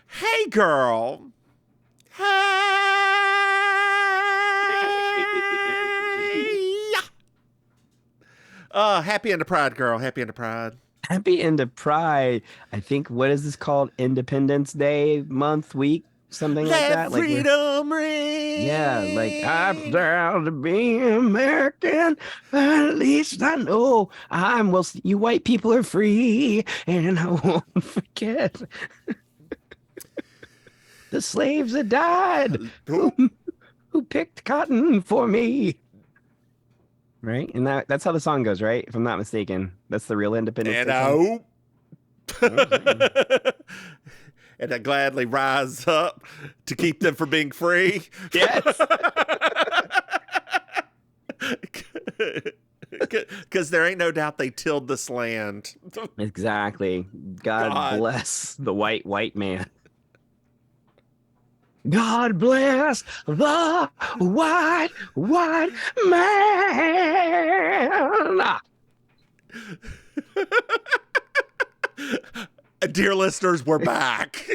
Hey, girl. Hey. Happy end of Pride, girl. Happy end of Pride. Happy end of Pride. I think what is this called? Independence Day month, week, something like Let that. Like we're freedom yeah, like I'm ring. proud to be American. At least I know I'm well. You white people are free, and I won't forget the slaves that died who Who? who picked cotton for me. Right, and that's how the song goes, right? If I'm not mistaken, that's the real Independence And Day I song. hope. I'm saying. And I gladly rise up to keep them from being free. Yes. Because there ain't no doubt they tilled this land. Exactly. God God. bless the white man. God bless the white man. Dear listeners, we're back.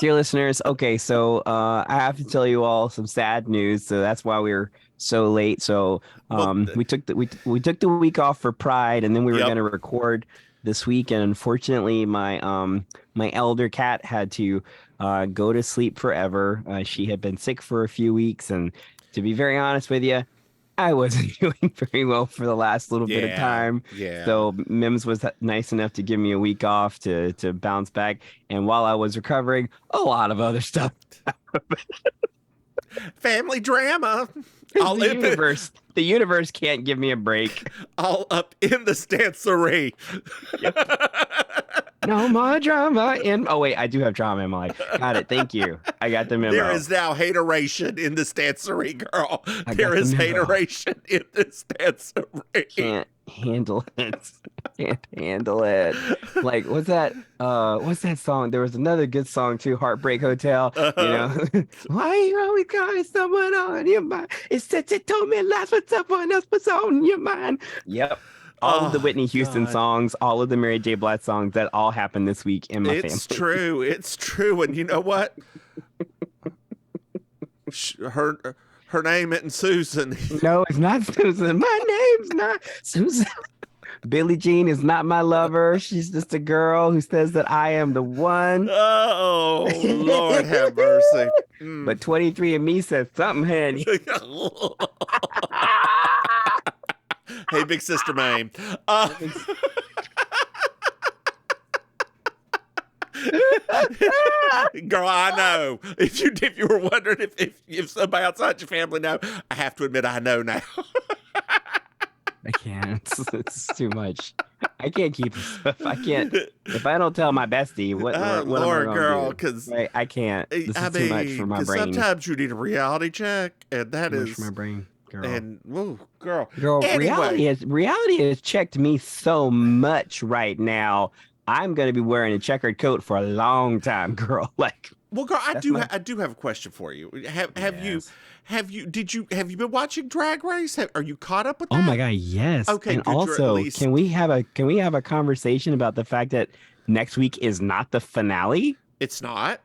Dear listeners, okay, so I have to tell you all some sad news. So that's why we were so late. So Well, we took the week off for Pride, and then we were yep. going to record this week. And unfortunately, my elder cat had to go to sleep forever. She had been sick for a few weeks, and to be very honest with you, I wasn't doing very well for the last little bit of Yeah. time. Yeah. So Mims was nice enough to give me a week off to bounce back. And while I was recovering, a lot of other stuff. Family drama. The universe can't give me a break. All up in the stancery. Yep. No more drama in. Oh wait, I do have drama in my life. Got it. Thank you. I got the There memo. is now hateration in the stancery, girl. I There got the is memo. hateration in the stancery. Can't handle it. Can't handle it. Like, what's that song? There was another good song too, Heartbreak Hotel. You Uh-huh. know, why you always calling someone on your mind? It's since you told me last what someone else was on your mind. Yep. All of the Oh, Whitney Houston God. songs, all of the Mary J. Blige songs, that all happened this week in my It's family. true. It's true. And you know what? Her name isn't Susan. No, it's not Susan. My name's not Susan. Billie Jean is not my lover. She's just a girl who says that I am the one. Oh, Lord have mercy. But 23 and Me says something, honey. Hey, big sister Maim. Uh, Girl, I know. If you were wondering if somebody outside your family know, I have to admit I know now. I can't. It's too much. I can't keep this up. I can't. If I don't tell my bestie, what Oh, what am I Lord, gonna girl, do? because Right? I can't. This I is too much mean, for my because brain. sometimes you need a reality check, and that Too much for my is, brain, girl. and whoa, girl. Girl, Anyway, reality has checked me so much right now. I'm gonna be wearing a checkered coat for a long time, girl. Like well, girl, that's my I do have a question for you. yes. Have you been watching Drag Race? Are you caught up with Oh my that? God, yes. Okay, And good. You're at also, least. can we have a conversation about the fact that next week is not the finale? It's not.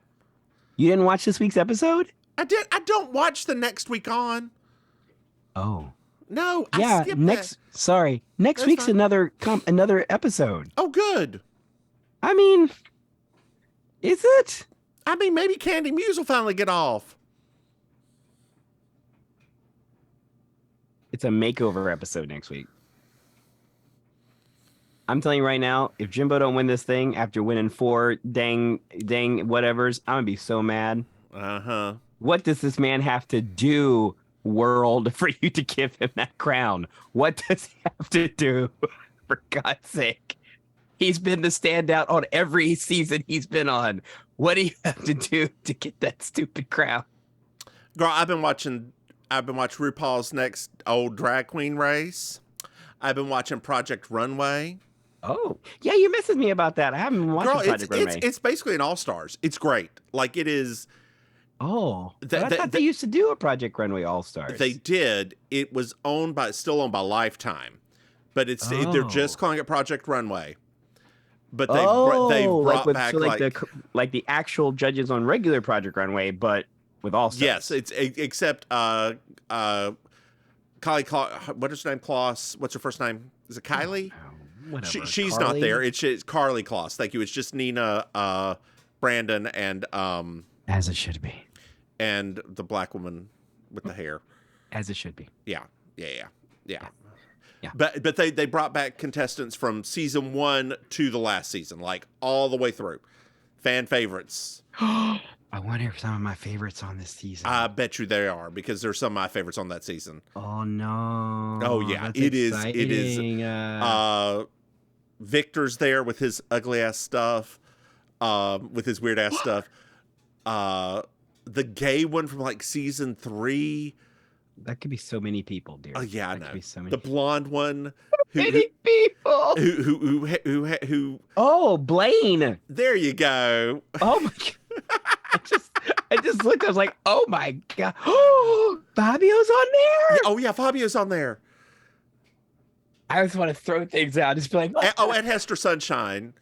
You didn't watch this week's episode? I did. I don't watch the next week on. Oh. No, I Yeah, skipped that. next That's week's fine. another episode. Oh, good. I mean, is it? I mean, maybe Candy Muse will finally get off. It's a makeover episode next week. I'm telling you right now, if Jimbo don't win this thing after winning 4 dang whatevers, I'm gonna be so mad. Uh huh. What does this man have to do, world, for you to give him that crown? What does he have to do? For God's sake. He's been the standout on every season he's been on. What do you have to do to get that stupid crown? Girl, I've been watching RuPaul's next old drag queen race. I've been watching Project Runway. Oh, yeah, you messaged me about that. I haven't been watching Girl, Project Runway. it's basically an All Stars. It's great. Like it is. Oh, but I That thought they used to do a Project Runway All Stars. they did. It was still owned by Lifetime, but they're just Oh, calling it Project Runway. but they Oh, like brought with back so like the actual judges on regular Project Runway, but with all stars. yes, it's except Kylie what is her name? Kloss. What's her first name? Is it Kylie? Whatever. She's Carly? not there. It's Carly Kloss. Thank you. It's just Nina, Brandon, and As it should be. and the black woman with the hair. As it should be. Yeah. Yeah. But they brought back contestants from season 1 to the last season, like all the way through. Fan favorites. I wonder if some of my favorites on this season. I bet you they are, because there's some of my favorites on that season. Oh no. Oh yeah, That's it exciting. is. Victor's there with his ugly ass stuff, with his weird ass stuff. The gay one from like season 3. That could be so many people, dear. Oh yeah, I That know. could be so many The blonde one. many people. Who? Oh, Blaine. There you go. Oh my god. I just looked. I was like, oh my god. Oh, Fabio's on there. Oh yeah, Fabio's on there. I just want to throw things out. Just be like, And Hester Sunshine,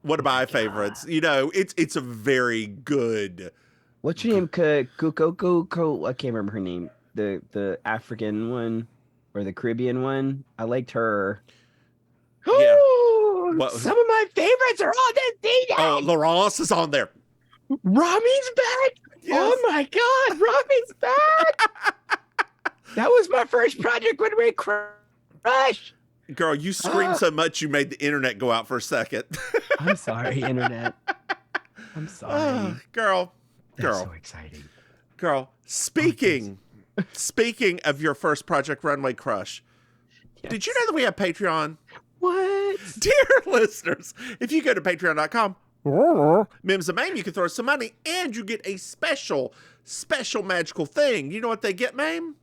one of my favorites. You know, it's a very good. what's your name? I can't remember her name. The African one or the Caribbean one. I liked her. Yeah. Some of my favorites are on this season. Oh, Laurence is on there. Rami's back. Yes. Oh my god, Rami's back. That was my first Project Runway crush. Girl, you screamed so much you made the internet go out for a second. I'm sorry, internet. I'm sorry. Girl. That's so exciting. Girl, speaking of your first Project Runway crush, did you know that we have Patreon? What? Dear listeners, if you go to patreon.com, Mims and Maim, you can throw some money and you get a special magical thing. You know what they get, Maim?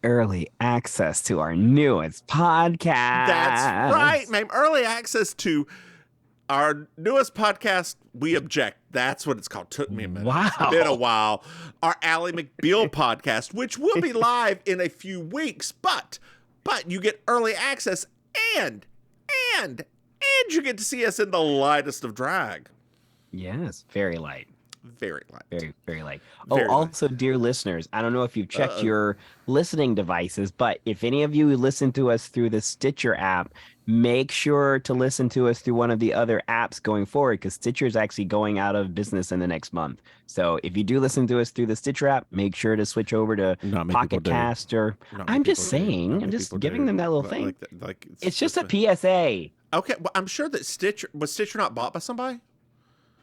Early access to our newest podcast. That's right, Maim. Early access to our newest podcast, We Object. That's what it's called. Took me a minute. Wow. It's been a while. Our Ally McBeal podcast, which will be live in a few weeks, but you get early access and you get to see us in the lightest of drag. Yes, very light. Very light. Very, very light. Very Also, dear listeners, I don't know if you've checked your listening devices, but if any of you listen to us through the Stitcher app, make sure to listen to us through one of the other apps going forward, because Stitcher is actually going out of business in the next month. So if you do listen to us through the Stitcher app, make sure to switch over to Pocket Cast or I'm just saying, I'm just giving them that little thing. It's just a PSA. Okay, well, I'm sure that Stitcher not bought by somebody?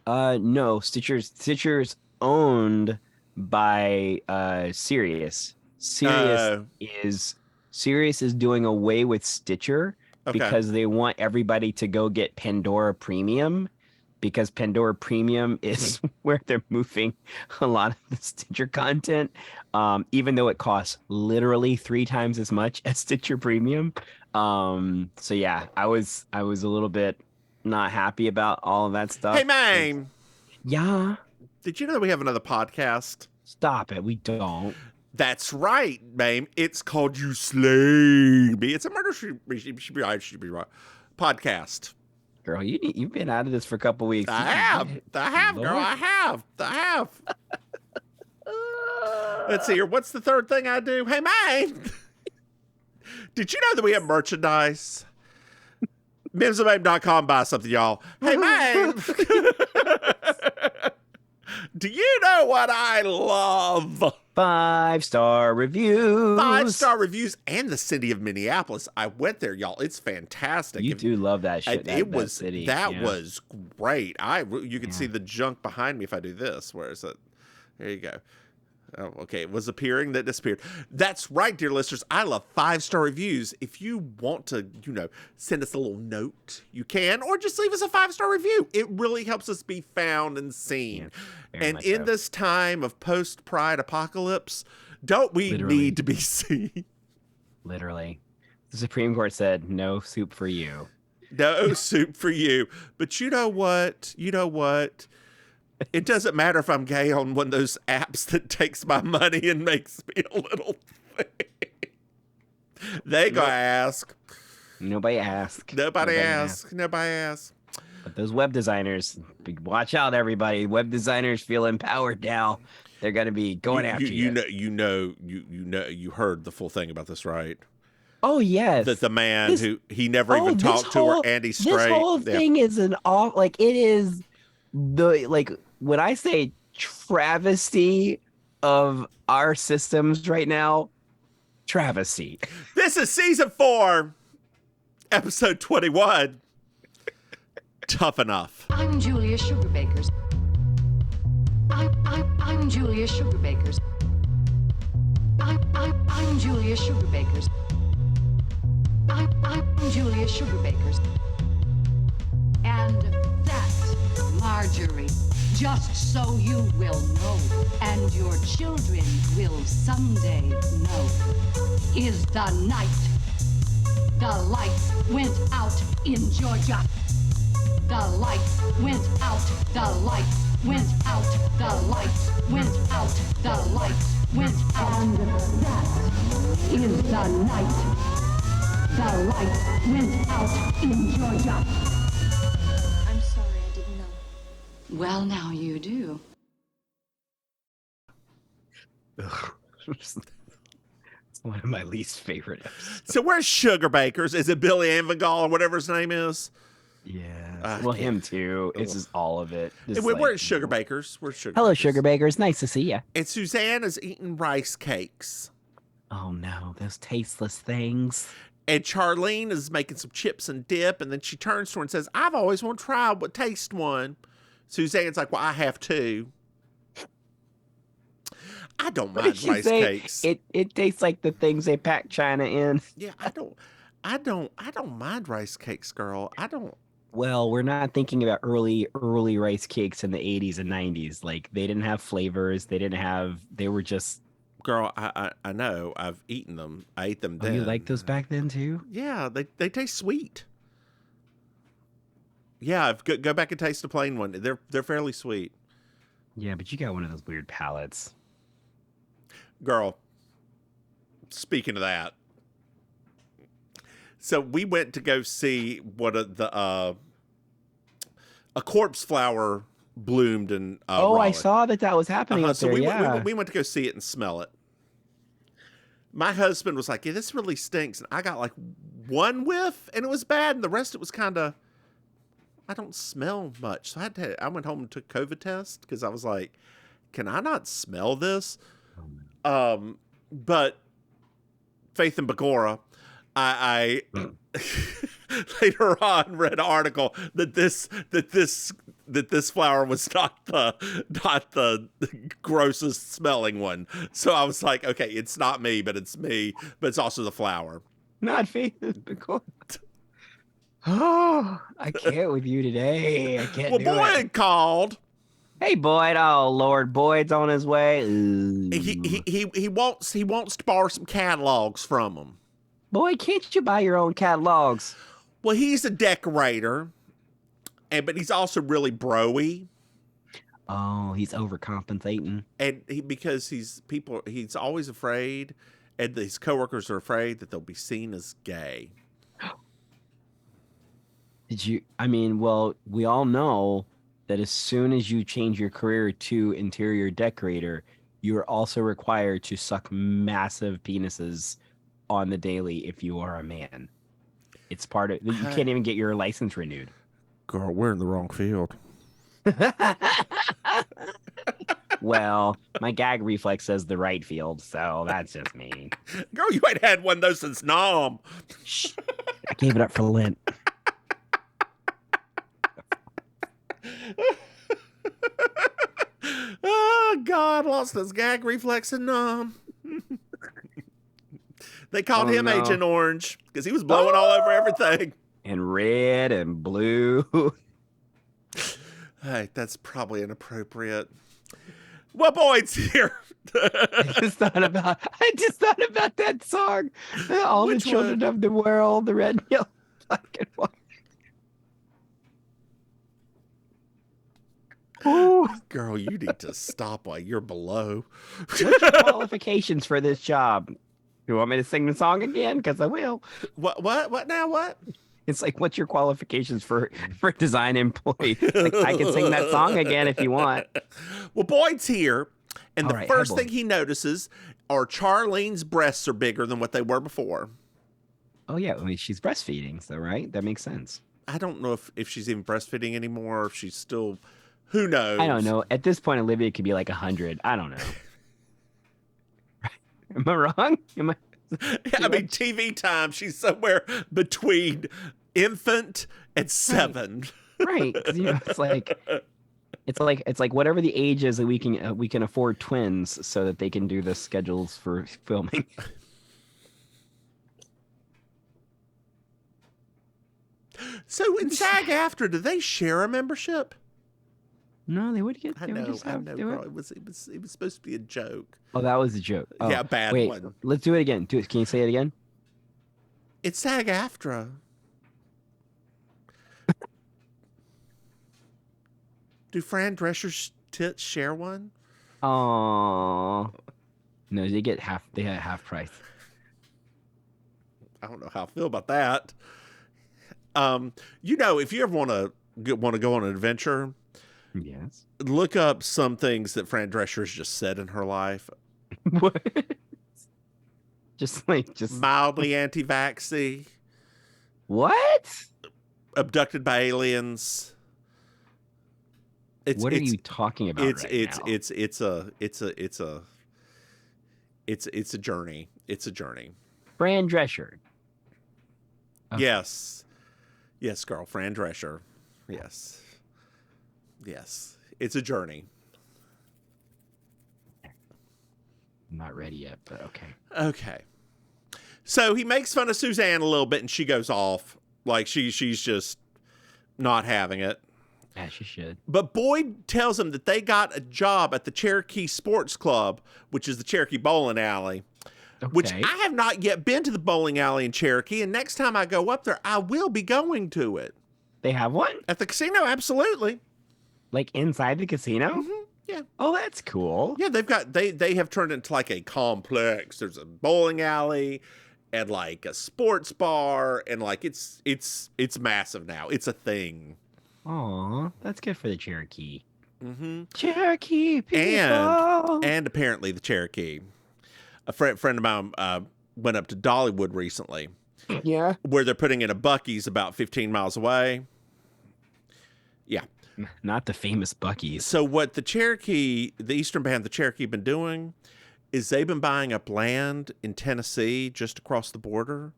No, Stitcher's owned by Sirius. Sirius is doing away with Stitcher because they want everybody to go get Pandora Premium, because Pandora Premium is where they're moving a lot of the Stitcher content, even though it costs literally 3 times as much as Stitcher Premium. So yeah, I was a little bit not happy about all of that stuff. Hey, Maim. Yeah. Did you know that we have another podcast? Stop it. We don't. That's right, Maim. It's called You Slay Me. It's a murder should be right podcast. Girl, you've been out of this for a couple weeks. I have, girl. I have. Let's see here. What's the third thing I do? Hey, Maim. Did you know that we have merchandise? MimsandMaim.com, buy something, y'all. Hey, Maim. Do you know what I love? 5-star reviews. 5-star reviews and the city of Minneapolis. I went there, y'all. It's fantastic. You do love that shit. That city. Was great. You can see the junk behind me if I do this. Where is it? There you go. Oh, okay, it was appearing that disappeared. That's right, dear listeners. I love 5-star reviews. If you want to, send us a little note, you can, or just leave us a 5-star review. It really helps us be found and seen. Yeah, and in this time of post-Pride apocalypse, don't we need to be seen? Literally. The Supreme Court said, no soup for you. No soup for you. But you know what? It doesn't matter if I'm gay on one of those apps that takes my money and makes me a little thing. They gonna ask. Nobody ask. Nobody ask. But those web designers, watch out, everybody. Web designers feel empowered now. They're going to be going after you. You heard the full thing about this, right? Oh yes, That the man who he never even this talked to her, and he's straight. This whole thing is an off. Like it is when I say travesty of our systems right now, travesty. This is season 4, episode 21. Tough enough. I'm Julia Sugarbakers. I'm Julia Sugarbakers. I'm Julia Sugarbakers. I'm Julia Sugarbakers. And that's Marjorie. Just so you will know, and your children will someday know, is the night the lights went out in Georgia. The lights went out, the lights went out, the lights went out, the lights went out. And that is the night the lights went out in Georgia. I'm sorry, I didn't know. Well, now you do. It's one of my least favorite episodes. So where's Sugarbakers? Is it Billy Anvigal or whatever his name is? Yeah. Well, him too. It's just all of it. Just Where's Sugarbakers? Where's Sugarbakers? Hello, Sugarbakers. Nice to see you. And Suzanne is eating rice cakes. Oh no, those tasteless things. And Charlene is making some chips and dip, and then she turns to her and says, I've always wanted to try but taste one. Suzanne's like, well, I have too. I don't mind rice cakes. It tastes like the things they pack China in. Yeah, I don't mind rice cakes, girl. I don't. Well, we're not thinking about early rice cakes in the 80s and 90s. Like they didn't have flavors. They were just. Girl, I know. I've eaten them. I ate them then. You liked those back then too? Yeah, they taste sweet. Yeah, go back and taste the plain one. They're fairly sweet. Yeah, but you got one of those weird palates. Girl, speaking of that, so we went to go see what a corpse flower bloomed in Raleigh. I saw that was happening up there. We went to go see it and smell it. My husband was like, yeah, this really stinks. And I got like one whiff and it was bad. And the rest, it was kind of, I don't smell much. So I went home and took COVID test because I was like, can I not smell this? But Faith and Begorra, I later on read an article that this flower was not the grossest smelling one. So I was like, okay, it's not me, but it's me, but it's also the flower. Not Faith and Begorra. Oh, I can't with you today. I can't. Well, Boyd called. Hey, Boyd. Oh, Lord, Boyd's on his way. He wants to borrow some catalogs from him. Boyd, can't you buy your own catalogs? Well, he's a decorator, but he's also really bro-y. Oh, he's overcompensating. And because he's always afraid, and his coworkers are afraid that they'll be seen as gay. Well, we all know that as soon as you change your career to interior decorator, you are also required to suck massive penises on the daily if you are a man. It's part of, you can't even get your license renewed. Girl, we're in the wrong field. Well, my gag reflex says the right field, so that's just me. Girl, you ain't had one of those since Nom. Shh. I gave it up for Lent. Oh, God, lost his gag reflex in Nom. They called him Agent Orange because he was blowing all over everything. And red and blue. Hey, that's probably inappropriate. Well, Boyd's here. I just thought about that song. All Which the children one? of the world, the red, yellow, black, and white. Ooh. Girl, you need to stop while you're below. What's your qualifications for this job? You want me to sing the song again? Because I will. What now? What? It's like, what's your qualifications for design employee? Like, I can sing that song again if you want. Well, Boyd's here, and All the right, first hi, thing Boyd. he notices are Charlene's breasts are bigger than what they were before. Oh yeah, I mean, she's breastfeeding, so right, that makes sense. I don't know if she's even breastfeeding anymore, or if she's still, who knows? I don't know. At this point, Olivia could be like 100. I don't know. Am I wrong? Am I? I mean, TV time, she's somewhere between infant and 7. Right. 'Cause, you know, it's like whatever the age is that we can afford twins so that they can do the schedules for filming. So in SAG-AFTRA, do they share a membership? No, they would get. I They would know, just have, do girl. it. It was supposed to be a joke. Oh, that was a joke. Oh, Yeah, bad wait, one. let's do it again. Do it. Can you say it again? It's SAG-AFTRA. Do Fran Drescher's tits share one? Oh, no, they get half. They had half price. I don't know how I feel about that. You know, if you ever want to go on an adventure, Yes. look up some things that Fran Drescher's just said in her life. What? Just Mildly anti-vaxxy, what? abducted by aliens. What are you talking about right now? It's a journey. It's a journey. Fran Drescher. Okay. Yes, girl, Fran Drescher. Yes. It's a journey. I'm not ready yet, but okay. Okay. So he makes fun of Suzanne a little bit, and she goes off like she's just not having it. Yeah, she should. But Boyd tells him that they got a job at the Cherokee Sports Club, which is the Cherokee Bowling Alley. Okay. Which I have not yet been to the bowling alley in Cherokee, and next time I go up there, I will be going to it. They have one? At the casino, absolutely. Like inside the casino? Mm-hmm. Yeah. Oh, that's cool. Yeah, they have turned it into like a complex. There's a bowling alley and like a sports bar, and like it's massive now. It's a thing. Aw, that's good for the Cherokee. Mm-hmm. Cherokee people. And apparently the Cherokee. A friend of mine went up to Dollywood recently, Yeah. where they're putting in a Buc-ee's about 15 miles away. Yeah. Not the famous Buc-ee's. So what the Eastern Band, the Cherokee, been doing is they've been buying up land in Tennessee just across the border,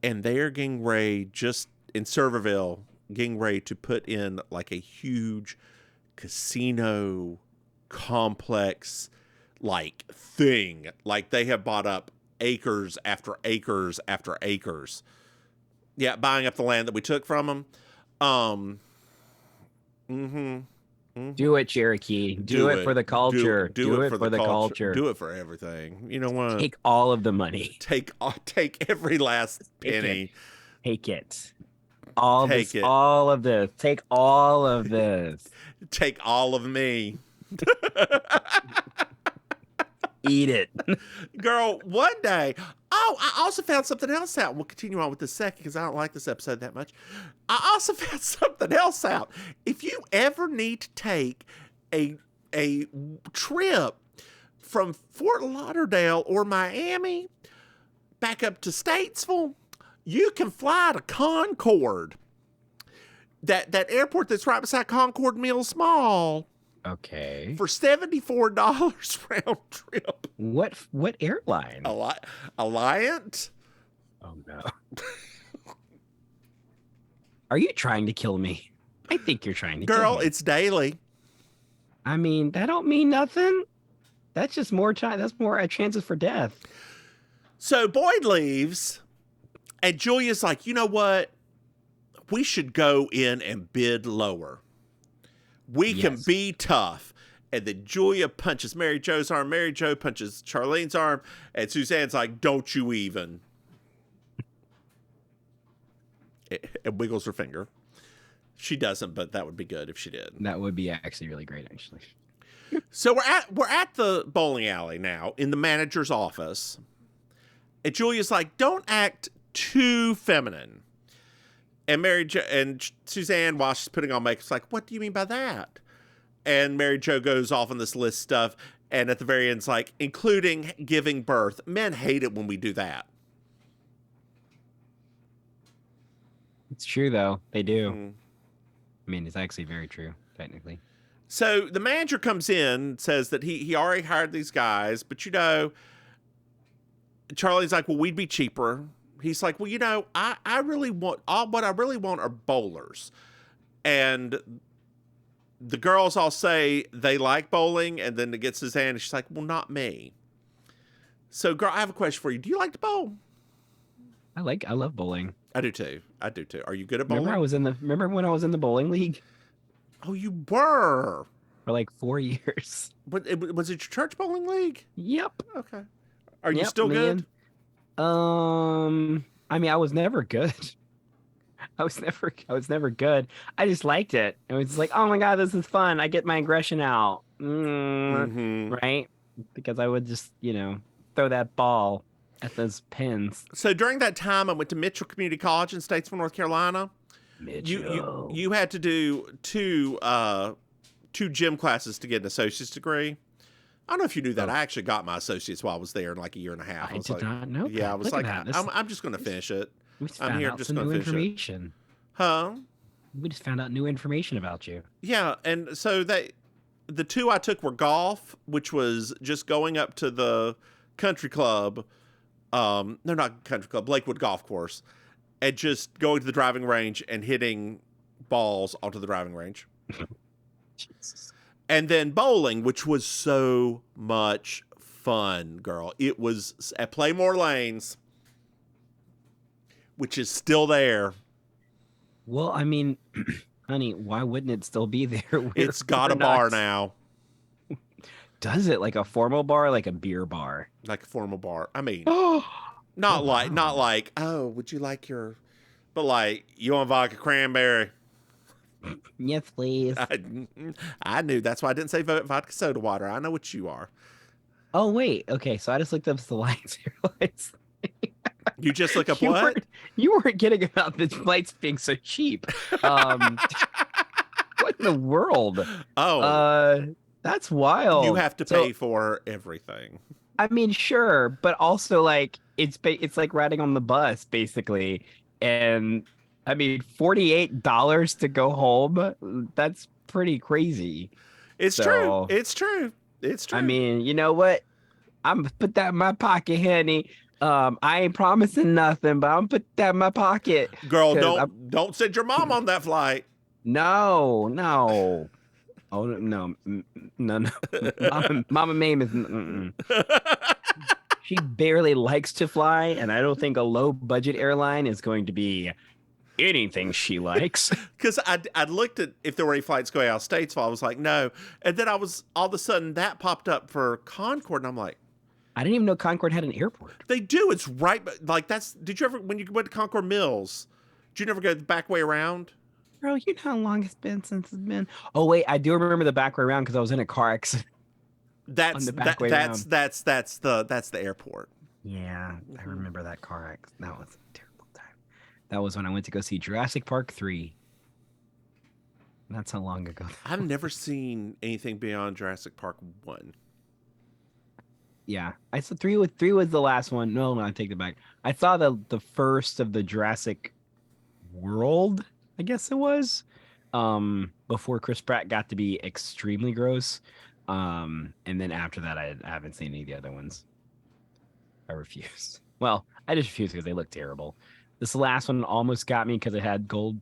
and they're getting ready, just in Serverville, getting ready to put in like a huge casino complex like thing. Like they have bought up acres after acres after acres. Yeah, buying up the land that we took from them. Do it, Cherokee. Do it for the culture. Do it for the culture. Do it for everything. You know what? Take all of the money. Take every last penny. Take it. All Take this. it. All of this. Take all of this. Take all of me. Eat it. Girl, one day. Oh, I also found something else out. We'll continue on with this second because I don't like this episode that much. I also found something else out. If you ever need to take a trip from Fort Lauderdale or Miami back up to Statesville, you can fly to Concord. That airport that's right beside Concord Mills Mall. Okay. For $74 round trip. What airline? Alliant? Oh no. Are you trying to kill me? I think you're trying to kill me. Girl, it's daily. I mean, that don't mean nothing. That's just more time. That's more chances for death. So Boyd leaves, and Julia's like, you know what? We should go in and bid lower. We can be tough. And then Julia punches Mary Jo's arm. Mary Jo punches Charlene's arm. And Suzanne's like, don't you even. And wiggles her finger. She doesn't, but that would be good if she did. That would be actually really great, actually. So we're at the bowling alley now in the manager's office. And Julia's like, don't act too feminine. And and Suzanne, while she's putting on makeup, is like, "What do you mean by that?" And Mary Jo goes off on this list stuff, and at the very end, it's like, including giving birth. Men hate it when we do that. It's true, though. They do. Mm. I mean, it's actually very true, technically. So the manager comes in, says that he already hired these guys, but Charlie's like, well, we'd be cheaper. He's like, well, I really want, what I really want are bowlers. And the girls all say they like bowling, and then it gets Suzanne, and she's like, well, not me. So, girl, I have a question for you. Do you like to bowl? I love bowling. I do too. Are you good at bowling? Remember when I was in the bowling league? Oh, you were. For like 4 years. Was it your church bowling league? Yep. Okay. Are you still good? I mean, I was never good. I was never good. I just liked it. It was like, oh my God, this is fun. I get my aggression out. Right? Because I would just, throw that ball at those pins. So during that time, I went to Mitchell Community College in Statesville, North Carolina. Mitchell. You had to do two gym classes to get an associate's degree. I don't know if you knew that. I actually got my associate's while I was there in like a year and a half. I did not know that. Yeah, I was Look like, at that. I'm just going to finish it. We just I'm found here out just some going new to finish information. it. Huh? We just found out new information about you. Yeah, and so the two I took were golf, which was just going up to the country club. No, not country club, Lakewood Golf Course, and just going to the driving range and hitting balls onto the driving range. Jesus. And then bowling, which was so much fun, girl. It was at Playmore Lanes, which is still there. Well, I mean, honey, why wouldn't it still be there? It's got a bar now. Does it? Like a formal bar, like a beer bar? Like a formal bar. I mean, Oh, not like, oh, would you like but like, you want vodka cranberry? yes, please. I knew. That's why I didn't say vodka soda water. I know what you are. Oh, wait. Okay, so I just looked up the lights here. You just look up what? You weren't kidding about the lights being so cheap. What in the world? Oh. That's wild. You have to pay for everything. I mean, sure, but also like it's like riding on the bus basically, and I mean $48 to go home. That's pretty crazy. It's true. It's true. I mean, you know what? I'm gonna put that in my pocket, honey. I ain't promising nothing, but I'm gonna put that in my pocket. Girl, don't send your mom on that flight. No. Oh no. Mama Maim is. She barely likes to fly, and I don't think a low budget airline is going to be anything she likes. Because I looked at if there were any flights going out of Statesville. I was like, no. And then all of a sudden that popped up for Concord, and I'm like, I didn't even know Concord had an airport. They do. It's right. Like did you ever, when you went to Concord Mills, did you never go the back way around? Bro, you know how long it's been since it's been. Oh wait, I do remember the back way around because I was in a car accident. That's the airport. Yeah, I remember that car accident. That was a terrible time. That was when I went to go see Jurassic Park 3. That's how long ago. I've never seen anything beyond Jurassic Park 1. Yeah, I saw 3 was the last one. No, I take it back. I saw the first of the Jurassic World, I guess it was, before Chris Pratt got to be extremely gross. And then after that, I haven't seen any of the other ones. I refuse. Well, I just refuse because they look terrible. This last one almost got me because it had Gold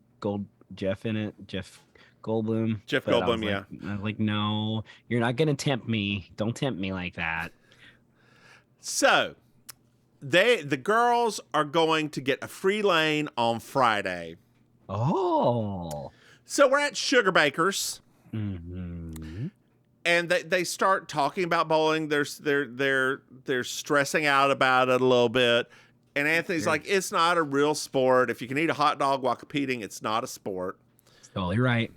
Jeff in it, Jeff Goldblum. Jeff Goldblum, yeah. I was like, no, you're not gonna tempt me. Don't tempt me like that. So, the girls are going to get a free lane on Friday. Oh. So we're at Sugar Baker's. Mm-hmm. And they start talking about bowling. They're stressing out about it a little bit. And Anthony's like, it's not a real sport. If you can eat a hot dog while competing, it's not a sport. Totally right.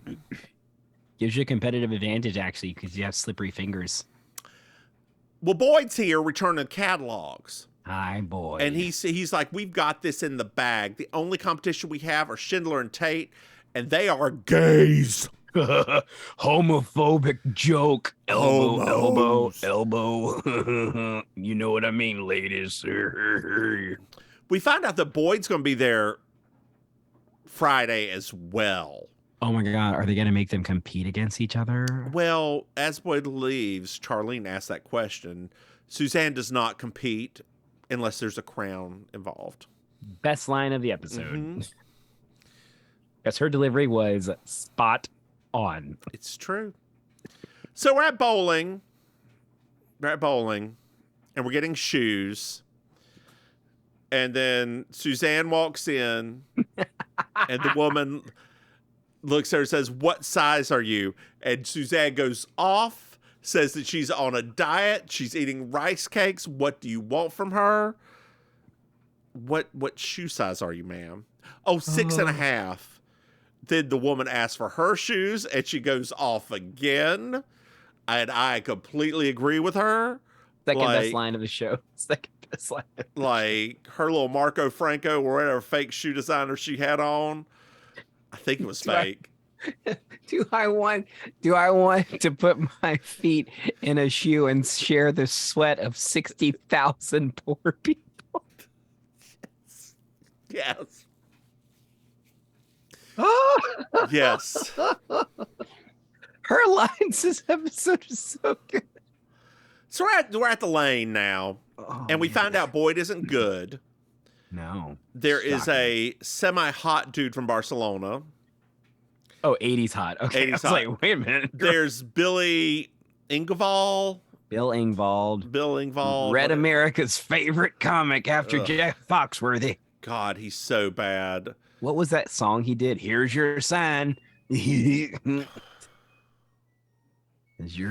Gives you a competitive advantage, actually, because you have slippery fingers. Well, Boyd's here returning catalogs. Hi, boy. And he's like, we've got this in the bag. The only competition we have are Schindler and Tate, and they are gays. Homophobic joke. Elbow, Homos. elbow. You know what I mean, ladies. We find out that Boyd's going to be there Friday as well. Oh my God. Are they going to make them compete against each other? Well, as Boyd leaves, Charlene asks that question. Suzanne does not compete unless there's a crown involved. Best line of the episode. Mm-hmm. Because her delivery was spot on. It's true. So we're at bowling. And we're getting shoes. And then Suzanne walks in, and the woman looks at her and says, "What size are you?" And Suzanne goes off, says that she's on a diet. She's eating rice cakes. What do you want from her? What shoe size are you, ma'am? Oh, 6.5. Then the woman asks for her shoes, and she goes off again. And I completely agree with her. Second best line of the show. Second best line. Like her little Marco Franco or whatever fake shoe designer she had on. I think it was fake. Do I want to put my feet in a shoe and share the sweat of 60,000 poor people? Yes. Yes. Her lines this episode is so good. So we're at the lane now, and we find out Boyd isn't good. No. There is a semi-hot dude from Barcelona. Oh, 80s hot. Okay, 80s I was hot. like, wait a minute. There's Billy Ingvall. Bill Engvall. Red America's favorite comic after Jeff Foxworthy. God, he's so bad. What was that song he did? Here's your sign. You're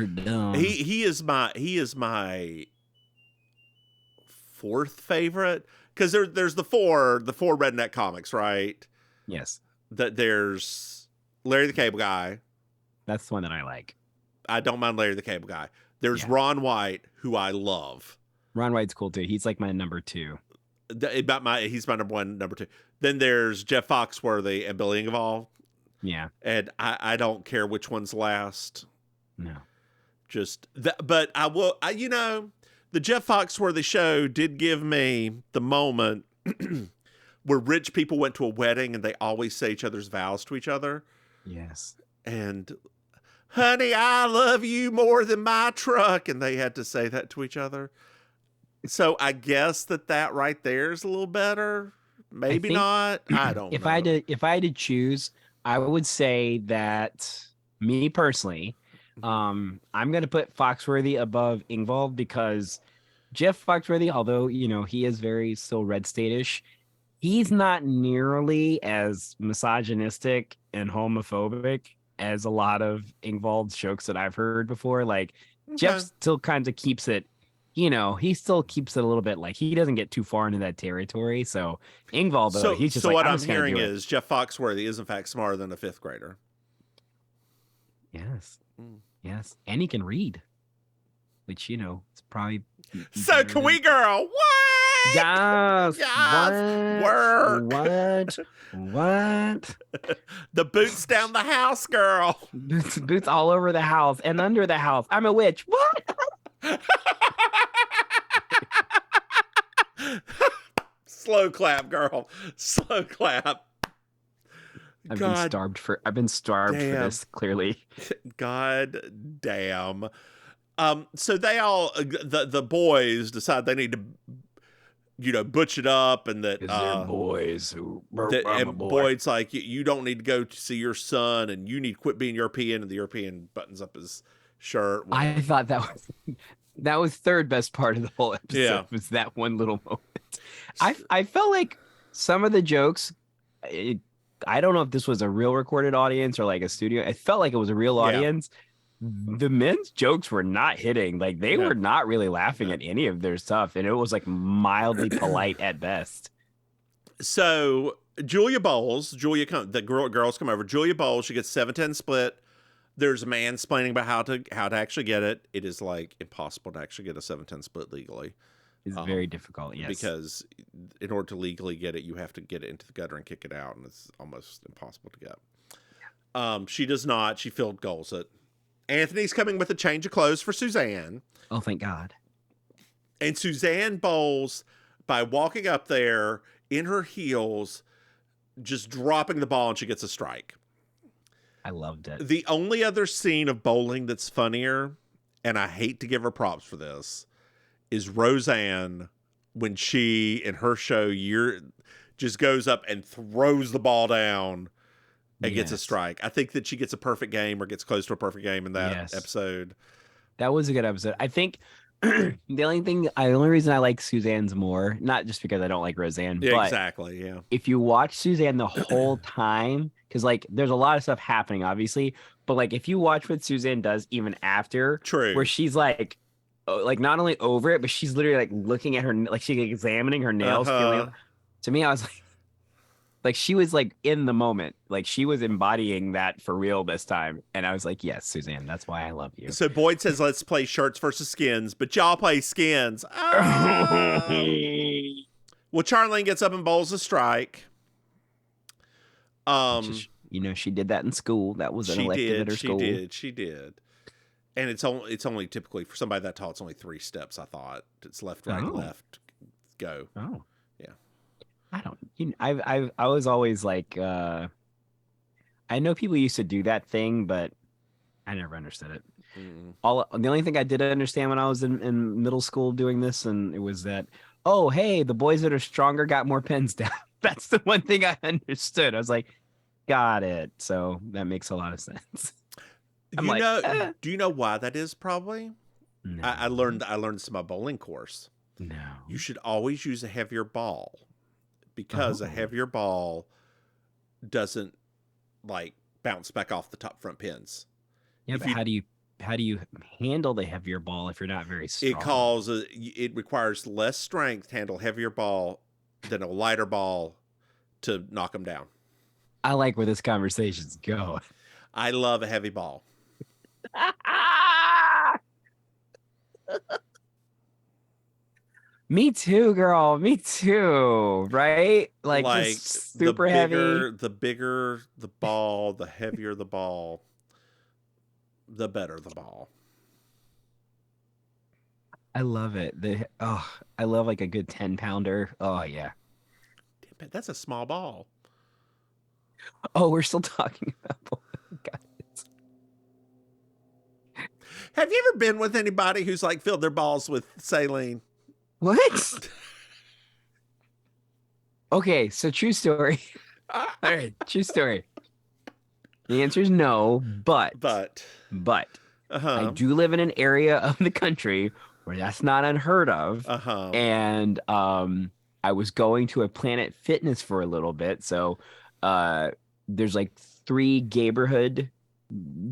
dumb. He is my fourth favorite, because there's the four redneck comics, right? Yes. That there's Larry the Cable Guy. That's the one that I like. I don't mind Larry the Cable Guy. There's Ron White, who I love. Ron White's cool too. He's like my number 2. He's my number 2. Then there's Jeff Foxworthy and Billy Engvall. Yeah. And I don't care which one's last. No. But I will. The Jeff Foxworthy show did give me the moment where rich people went to a wedding and they always say each other's vows to each other. Yes. And, honey, I love you more than my truck. And they had to say that to each other. So I guess that right there is a little better. Maybe not. I don't know. If I had to choose, I would say that me personally, I'm going to put Foxworthy above Engvall, because Jeff Foxworthy, although, he is very still red state-ish, he's not nearly as misogynistic and homophobic as a lot of Engvall's jokes that I've heard before. Like, Jeff still kind of keeps it, he still keeps it a little bit, like, he doesn't get too far into that territory. So Engvall, though, he's just what I'm hearing is Jeff Foxworthy is in fact smarter than a 5th grader. Yes. Yes. And he can read, which, it's probably. So can we, girl? What? Yes. Yes. Work. What? The boots down the house, girl. Boots all over the house and under the house. I'm a witch. What? Slow clap, girl. Slow clap. I've been starved for this, clearly. God damn. So they all, the boys decide they need to, butch it up, and that they're boys who. And Boyd's like, you don't need to go to see your son, and you need to quit being European. And the European buttons up his shirt. I thought that was third best part of the whole episode. Was that one little moment. I felt like some of the jokes. I don't know if this was a real recorded audience or like a studio. It felt like it was a real audience. The men's jokes were not hitting. Like, they were not really laughing at any of their stuff. And it was like mildly polite at best. So Julia Bowles, the girls come over. Julia Bowles, she gets 7-10 split. There's a man explaining about how to actually get it. It is like impossible to actually get a 7-10 split legally. It's very difficult, yes. Because in order to legally get it, you have to get it into the gutter and kick it out, and it's almost impossible to get. She does not. She field goals it. Anthony's coming with a change of clothes for Suzanne. Oh, thank God. And Suzanne bowls by walking up there in her heels, just dropping the ball, and she gets a strike. I loved it. The only other scene of bowling that's funnier, and I hate to give her props for this, is Roseanne when she, in her show, just goes up and throws the ball down and gets a strike. I think that she gets a perfect game or gets close to a perfect game in that episode. That was a good episode. I think the only reason I like Suzanne's more, not just because I don't like Roseanne, Yeah, but exactly. Yeah. if you watch Suzanne the whole time, because like there's a lot of stuff happening, obviously, but like if you watch what Suzanne does even after, where she's like not only over it, but she's literally like looking at her, like she's examining her nails. To me, I was like she was like in the moment, like she was embodying that for real this time, and I was like, yes, Suzanne, that's why I love you. So Boyd says, let's play shirts versus skins, but y'all play skins. Oh. Well, Charlene gets up and bowls a strike. She did that in school. That was an elective at her school. She did. And it's only typically for somebody that tall, it's only 3 steps. I thought it's left, right, left, go. Oh, yeah. I don't. I was always like, I know people used to do that thing, but I never understood it. The only thing I did understand when I was in middle school doing this, and it was that, oh, hey, the boys that are stronger got more pins down. That's the one thing I understood. I was like, got it. So that makes a lot of sense. Do you know why that is? Probably. No. I learned this in my bowling course. No. You should always use a heavier ball because a heavier ball doesn't like bounce back off the top front pins. Yeah, but how do you handle the heavier ball if you're not very strong? It requires less strength to handle heavier ball than a lighter ball to knock them down. I like where this conversation's going. I love a heavy ball. Me too, girl. Me too. Right? Like just super heavy. The bigger the ball, the heavier the ball, the better the ball. I love it. I love like a good 10-pounder. Oh yeah. That's a small ball. Oh, we're still talking about guys. Have you ever been with anybody who's like filled their balls with saline? What? Okay, so true story. All right, true story. The answer is no, but I do live in an area of the country where that's not unheard of. And I was going to a Planet Fitness for a little bit, so there's like 3 neighborhood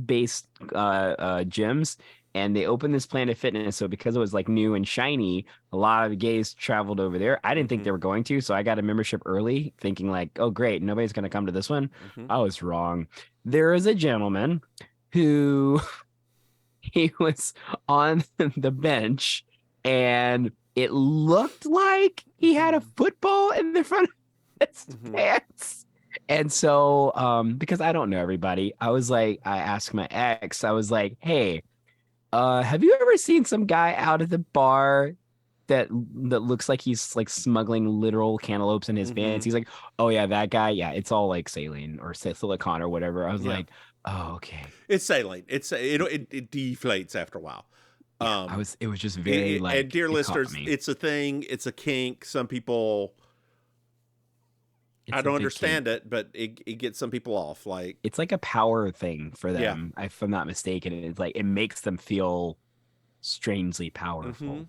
based gyms, and they opened this Planet Fitness. So because it was like new and shiny, a lot of gays traveled over there. I didn't think they were going to, so I got a membership early thinking like, oh great, nobody's going to come to this one. I was wrong. There is a gentleman who he was on the bench, and it looked like he had a football in the front of his pants. And so, because I don't know everybody, I asked my ex, I was like, hey, have you ever seen some guy out at the bar that looks like he's like smuggling literal cantaloupes in his pants? He's like, oh yeah, that guy. Yeah, it's all like saline or silicone or whatever. I was like, oh, okay. It's saline. It deflates after a while. It was just very like, and dear listeners, it's a thing. It's a kink. Some people, I don't understand it, but it gets some people off. Like it's like a power thing for them. If I'm not mistaken, it's like it makes them feel strangely powerful.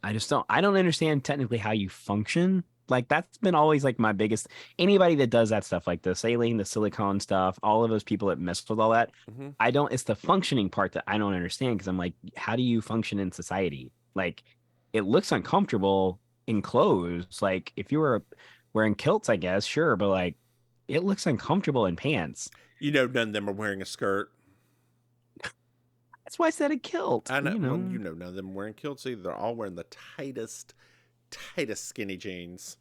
I don't understand technically how you function. Like that's been always like my biggest. Anybody that does that stuff, like the saline, the silicone stuff, all of those people that mess with all that, it's the functioning part that I don't understand, because I'm like, how do you function in society? Like it looks uncomfortable in clothes. Like if you were wearing kilts, I guess, sure, but like it looks uncomfortable in pants. None of them are wearing a skirt. That's why I said a kilt. I know. You know. Well, none of them wearing kilts either. They're all wearing the tightest skinny jeans.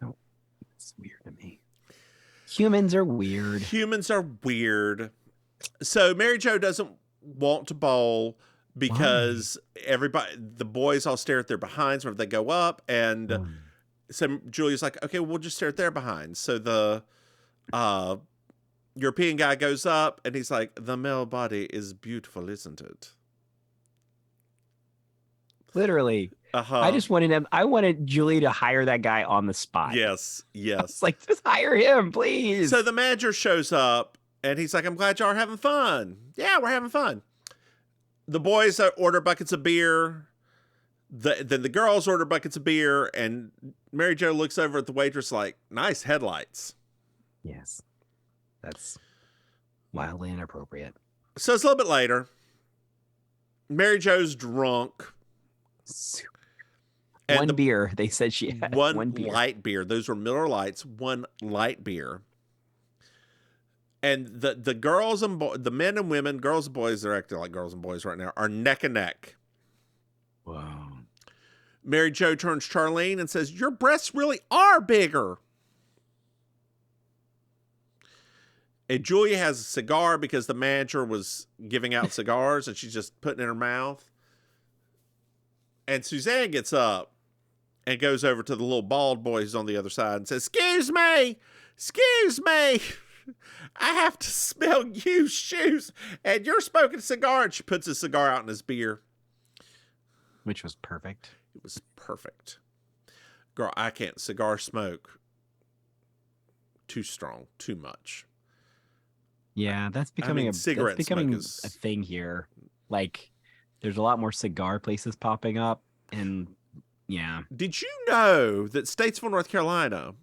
No, it's weird to me. Humans are weird. Humans are weird. So Mary Jo doesn't want to bowl because the boys all stare at their behinds whenever they go up, and so Julia's like, okay, we'll just stare at their behinds. So the European guy goes up, and he's like, the male body is beautiful, isn't it? Literally. I just wanted him. I wanted Julie to hire that guy on the spot. Yes. It's like, just hire him, please. So the manager shows up, and he's like, I'm glad y'all are having fun. Yeah, we're having fun. The boys order buckets of beer. Then the girls order buckets of beer, and Mary Jo looks over at the waitress like, nice headlights. Yes. That's wildly inappropriate. So it's a little bit later. Mary Jo's drunk. And one beer. They said she had one beer. Light beer. Those were Miller Lights. One light beer. And the girls and the men and women, girls and boys, they're acting like girls and boys right now, are neck and neck. Wow. Mary Jo turns Charlene and says, your breasts really are bigger. And Julia has a cigar because the manager was giving out cigars and she's just putting it in her mouth. And Suzanne gets up and goes over to the little bald boy who's on the other side and says, excuse me, I have to smell you shoes and your smoking cigar. And she puts a cigar out in his beer. Which was perfect. It was perfect. Girl, I can't cigar smoke. Too strong, too much. Yeah, that's becoming a thing here. Like, there's a lot more cigar places popping up, and yeah. Did you know that Statesville, North Carolina,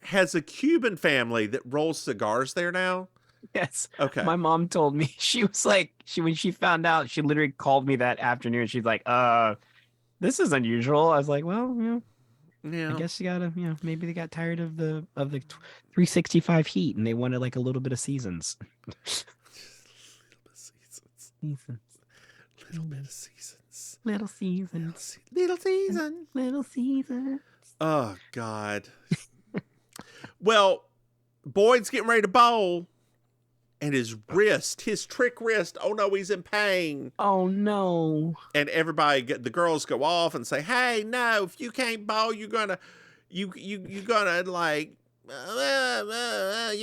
has a Cuban family that rolls cigars there now? Yes. Okay. My mom told me, she was like, when she found out, she literally called me that afternoon. She's like, this is unusual. I was like, well, yeah. I guess you gotta, maybe they got tired of the 365 heat and they wanted like a little bit of seasons. Little seasons. Oh, God. Well, Boyd's getting ready to bowl, and his trick wrist, oh no, he's in pain. Oh no. And the girls go off and say, hey, no, if you can't bowl, you're gonna like, you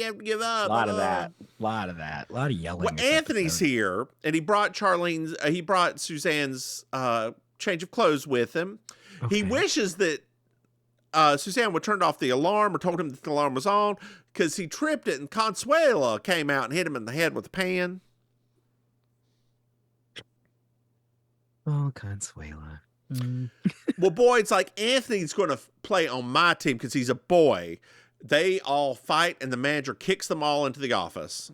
have to give up. A lot of that. A lot of yelling. Well, Anthony's here, and he brought Suzanne's change of clothes with him. Okay. He wishes that Suzanne would turn off the alarm or told him that the alarm was on, because he tripped it and Consuela came out and hit him in the head with a pan. Oh, Consuela. Well, Boyd's like, Anthony's going to play on my team because he's a boy. They all fight, and the manager kicks them all into the office.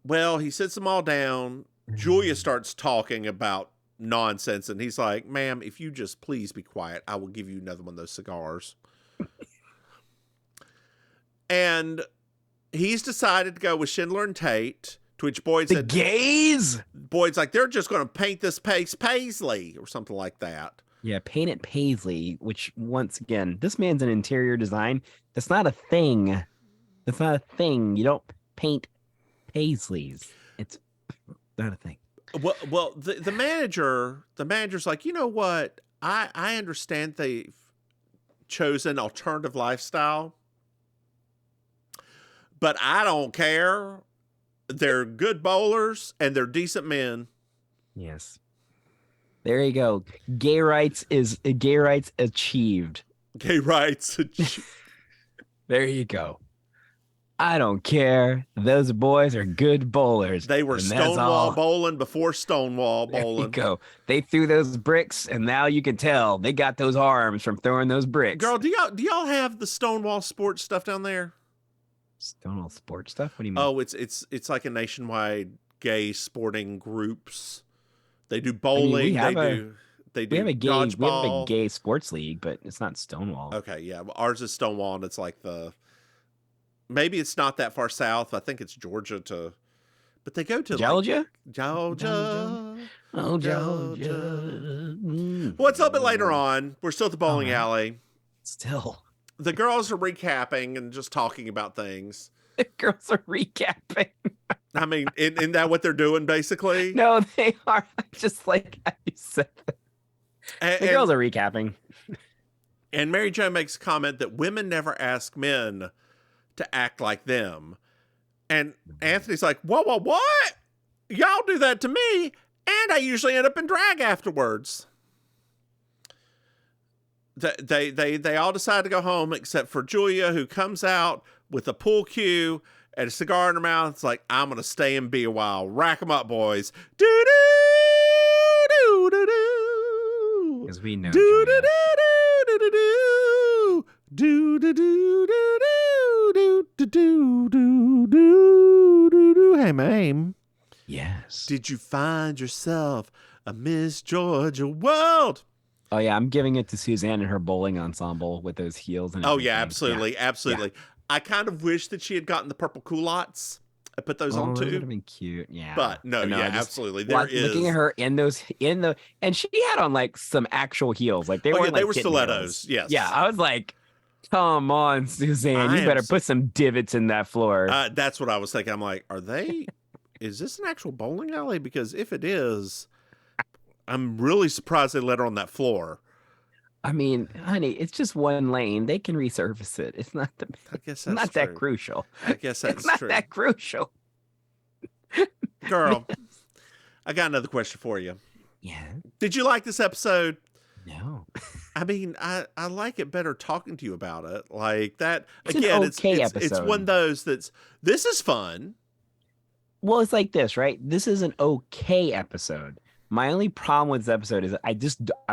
Well, he sits them all down. Julia starts talking about nonsense, and he's like, ma'am, if you just please be quiet, I will give you another one of those cigars. And he's decided to go with Schindler and Tate, to which Boyd said, gays? Boyd's like, they're just going to paint this place Paisley or something like that. Yeah, paint it Paisley, which, once again, this man's an interior design. That's not a thing. That's not a thing. You don't paint Paisleys. It's not a thing. Well, the manager's like, you know what? I understand they've chosen alternative lifestyle, but I don't care. They're good bowlers and they're decent men. Yes. There you go. Gay rights achieved. Gay rights achieved. There you go. I don't care. Those boys are good bowlers. They were Stonewall bowling before Stonewall bowling. There you go. They threw those bricks, and now you can tell they got those arms from throwing those bricks. Girl, do y'all have the Stonewall sports stuff down there? Stonewall sports stuff? What do you mean? Oh, it's like a nationwide gay sporting groups. They do bowling. They do dodgeball. We have a gay sports league, but it's not Stonewall. Okay, yeah. Well, ours is Stonewall, and it's like maybe it's not that far south. I think it's Georgia to But they go to Georgia? Georgia. Oh, Georgia. Georgia. Well, it's a little bit later on. We're still at the bowling All right. alley. Still. The girls are recapping and just talking about things. The girls are recapping. I mean, isn't that what they're doing, basically? No, they are. Just like how you said that. The girls are recapping. And Mary Jo makes a comment that women never ask men to act like them. And Anthony's like, what? Y'all do that to me, and I usually end up in drag afterwards. They all decide to go home except for Julia, who comes out with a pool cue and a cigar in her mouth. It's like, I'm going to stay and be a while. Rack them up, boys. Do-do-do-do-do. Because we know Do-do-do-do-do-do-do. Do-do-do-do-do-do-do-do-do-do. Hey, Maim. Yes. Did you find yourself a Miss Georgia world? Oh, yeah. I'm giving it to Suzanne and her bowling ensemble with those heels. And Oh, yeah, everything. absolutely. Yeah. Absolutely. Yeah. I kind of wish that she had gotten the purple culottes. I put those on Those would too. have been cute. Yeah. But no, yeah, absolutely. There is. Looking at her and she had on like some actual heels. Like they weren't they like were kitten stilettos. heels. Yes. Yeah. I was like, come on, Suzanne. You better put some divots in that floor. That's what I was thinking. I'm like, is this an actual bowling alley? Because if it is, I'm really surprised they let her on that floor. I mean, honey, it's just one lane. They can resurface it. It's not I guess that's not true. that crucial. I guess that's It's not true. that crucial. Girl, I got another question for you. Yeah. Did you like this episode? No. I mean, I like it better talking to you about it. Like that It's again, an okay it's episode. one of those this is fun. Well, it's like this, right? This is an okay episode. My only problem with this episode is I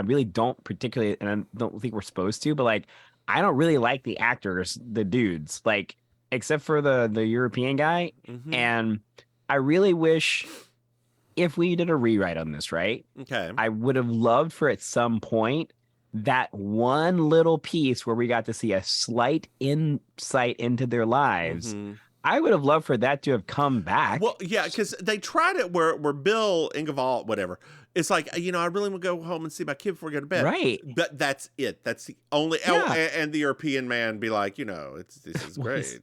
really don't particularly, and I don't think we're supposed to, but like, I don't really like the actors, the dudes, like, except for the European guy. Mhm. And I really wish if we did a rewrite on this, right? Okay. I would have loved for at some point that one little piece where we got to see a slight insight into their lives. Mhm. I would have loved for that to have come back. Well, yeah, because they tried it where Bill Ingvald, whatever. It's like, I really want to go home and see my kid before I go to bed. Right. But that's it. That's the only. Yeah. Oh, and the European man be like, this is great.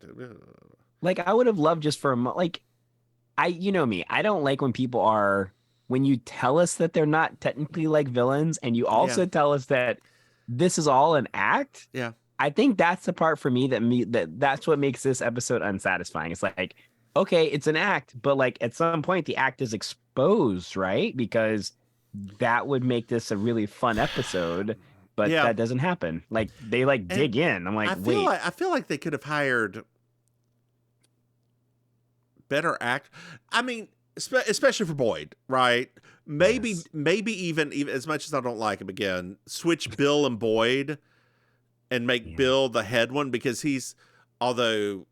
Like, I would have loved just for a moment. Like, you know me, I don't like when people are, when you tell us that they're not technically like villains, and you also tell us that this is all an act. Yeah. I think that's the part for me that's what makes this episode unsatisfying. It's like, okay, it's an act, but like at some point the act is exposed, right? Because that would make this a really fun episode, but that doesn't happen. Like they dig in. I'm like, wait. I feel like they could have hired better act. I mean, especially for Boyd, right? Maybe even as much as I don't like him again, switch Bill and Boyd. And make Bill the head one, because although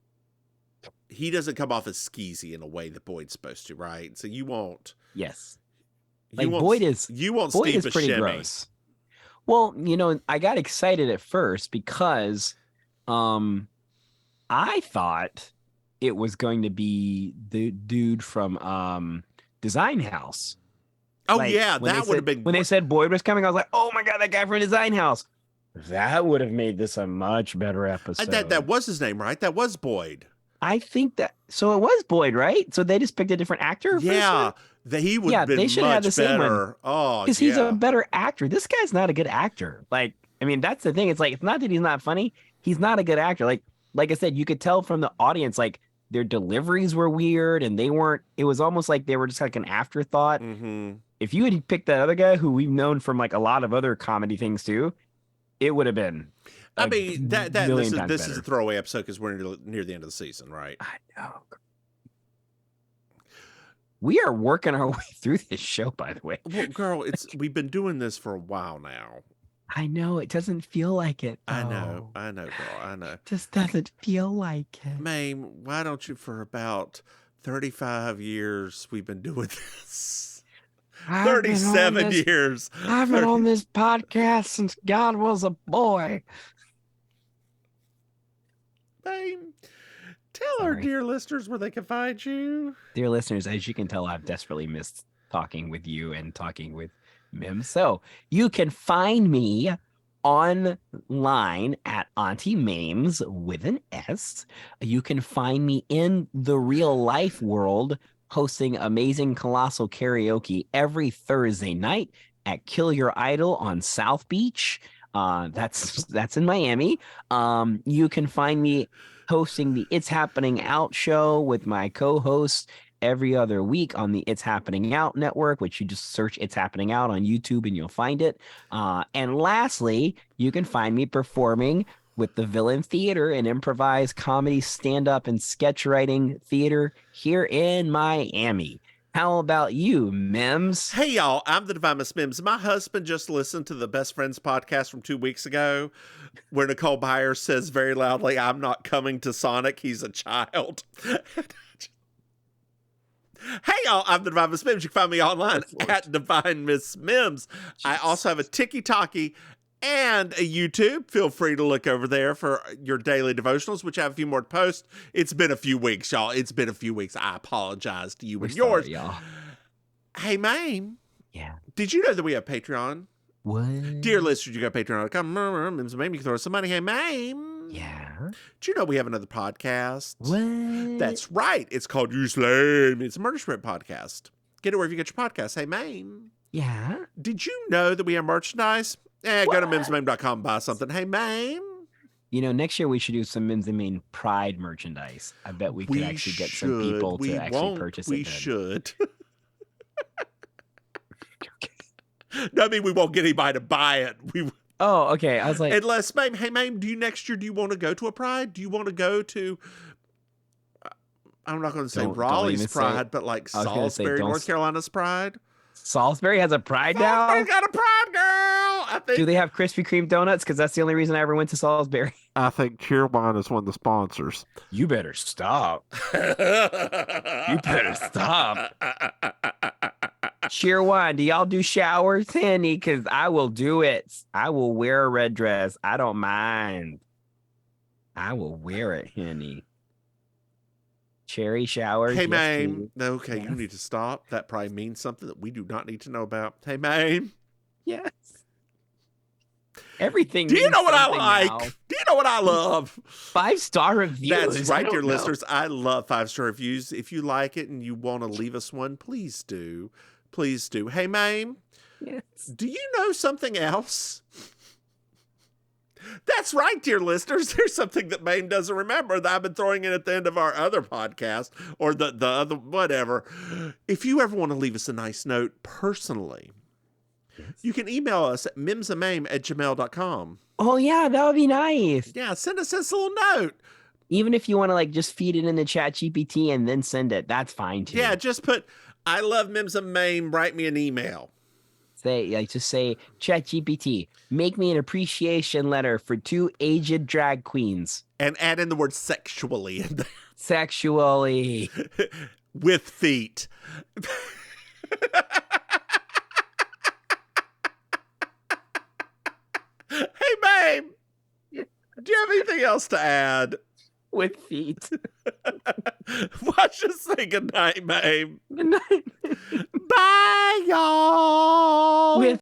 he doesn't come off as skeezy in a way that Boyd's supposed to, right? So you won't. Yes. Boyd is pretty gross. Well, I got excited at first because I thought it was going to be the dude from Design House. Oh, that would have been. When they said Boyd was coming, I was like, oh my God, that guy from Design House. That would have made this a much better episode. That was his name, right? That was Boyd. I think that. So it was Boyd, right? So they just picked a different actor? Yeah. He would have been they should have had the same better. one. Oh, because he's a better actor. This guy's not a good actor. Like, I mean, that's the thing. It's like, it's not that he's not funny. He's not a good actor. Like I said, you could tell from the audience, like, their deliveries were weird and it was almost like they were just like an afterthought. Mm-hmm. If you had picked that other guy who we've known from like a lot of other comedy things too, it would have been. I mean, this is a throwaway episode because we're near the end of the season, right? I know. We are working our way through this show, by the way. Well, girl, we've been doing this for a while now. I know, it doesn't feel like it. I know, girl, I know. It just doesn't feel like it. Maim, why don't you, for about 35 years, we've been doing this. 37 years. I've been on this podcast since God was a boy. Maim, Tell our dear listeners where they can find you. Dear listeners, as you can tell, I've desperately missed talking with you and talking with Mims. So you can find me online at Auntie Maims with an S. You can find me in the real life world hosting amazing colossal karaoke every Thursday night at Kill Your Idol on South Beach. That's in Miami. You can find me hosting the It's Happening Out show with my co-hosts every other week on the It's Happening Out network, which you just search It's Happening Out on YouTube and you'll find it. And lastly, you can find me performing with the Villain Theater, an improvised comedy, stand-up, and sketch writing theater here in Miami. How about you, Mims? Hey, y'all. I'm the Divine Miss Mims. My husband just listened to the Best Friends podcast from 2 weeks ago where Nicole Byers says very loudly, I'm not coming to Sonic. He's a child. Hey, y'all. I'm the Divine Miss Mims. You can find me online at Divine Miss Mims. I also have a TikTok and a YouTube. Feel free to look over there for your daily devotionals, which I have a few more to post. It's been a few weeks, y'all. It's been a few weeks. I apologize to you and yours. Sorry, y'all. Hey, Maim. Yeah. Did you know that we have Patreon? What? Dear listeners, you go to patreon.com. Mims Maim, you can throw us some money. Hey, Maim. Yeah. Do you know we have another podcast? What? That's right. It's called You Slay Me. It's a murder sprint podcast. Get it wherever you get your podcast. Hey, Maim. Yeah. Did you know that we have merchandise? Go to MimsMaim.com and buy something. Hey, Maim. You know, next year we should do some Mims and Maim Pride merchandise. I bet we could actually get some people to actually purchase it. We should. No, I mean, we won't get anybody to buy it. Oh, okay. I was like, unless, Maim, hey, Maim, next year, do you want to go to a Pride? Do you want to go to, I'm not going to say Raleigh's Pride, but like Salisbury, North Carolina's Pride? Salisbury has a Pride now? Salisbury's got a Pride, girl! I think. Do they have Krispy Kreme donuts? Because that's the only reason I ever went to Salisbury. I think Cheerwine is one of the sponsors. You better stop. You better stop. Cheerwine, do y'all do showers, Henny? Because I will do it. I will wear a red dress. I don't mind. I will wear it, Henny. Cherry showers. Hey, yes, Maim. Okay, yes. You need to stop. That probably means something that we do not need to know about. Hey, Maim. Yes. Everything. Do you know what I like? Now. Do you know what I love? 5-star reviews. That's right, dear listeners. I love 5-star reviews. If you like it and you want to leave us one, please do. Please do. Hey, Maim. Yes. Do you know something else? That's right, dear listeners. There's something that Maim doesn't remember that I've been throwing in at the end of our other podcast or the other whatever. If you ever want to leave us a nice note personally, you can email us at mimsamaim@gmail.com. Oh, yeah, that would be nice. Yeah, send us this little note. Even if you want to like just feed it in the chat GPT and then send it, that's fine too. Yeah, just put, I love Mims and Maim, write me an email. Just say, chat GPT, make me an appreciation letter for 2 aged drag queens. And add in the word sexually in there. Sexually. With feet. Hey, Maim. Do you have anything else to add? With feet. Watch us say goodnight, Maim. Good night. Bye, y'all. With